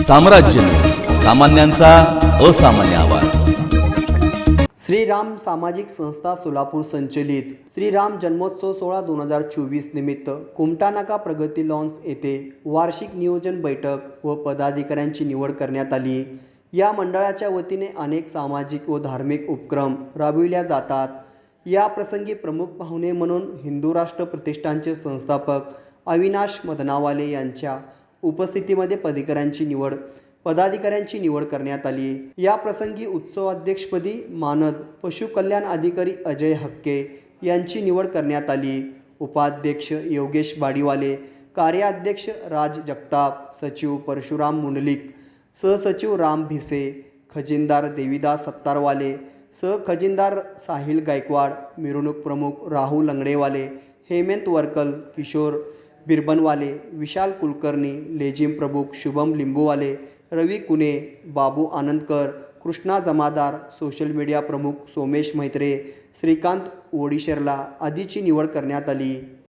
साम्राज्य, सामान्यांचा असामान्य आवाज। श्रीराम सामाजिक संस्था सोलापूर संचलित श्रीराम जन्मोत्सव सोहळा 2024 निमित्त कुमटानाका प्रगती लॉन्स येथे वार्षिक नियोजन बैठक व पदाधिकाऱ्यांची निवड करण्यात आली। या मंडळाच्या वतीने अनेक सामाजिक व धार्मिक उपक्रम राबविल्या जातात। या प्रसंगी प्रमुख पाहुणे म्हणून हिंदू राष्ट्र प्रतिष्ठानचे संस्थापक अविनाश मदनावाले यांच्या उपस्थितीमध्ये पदाधिकाऱ्यांची निवड करण्यात आली। या प्रसंगी उत्सव अध्यक्षपदी मानद पशु कल्याण अधिकारी अजय हक्के यांची निवड करण्यात आली। उपाध्यक्ष योगेश बाडीवाले, कार्याध्यक्ष राज जगताप, सचिव परशुराम मुंडलिक, सहसचिव राम भिसे, खजिनदार देवीदास सत्तारवाले, सहखजिनदार साहिल गायकवाड, मिरवणूक प्रमुख राहुल लंगडेवाले, हेमंत वरकल, किशोर बिरबनवाले, विशाल कुलकर्णी, लेजिम प्रमुख शुभम लिंबूवाले, रवी कुने, बाबू आनंदकर, कृष्णा जमादार, सोशल मीडिया प्रमुख सोमेश मैत्रे, श्रीकांत ओडिशरला आदीची निवड करण्यात आली।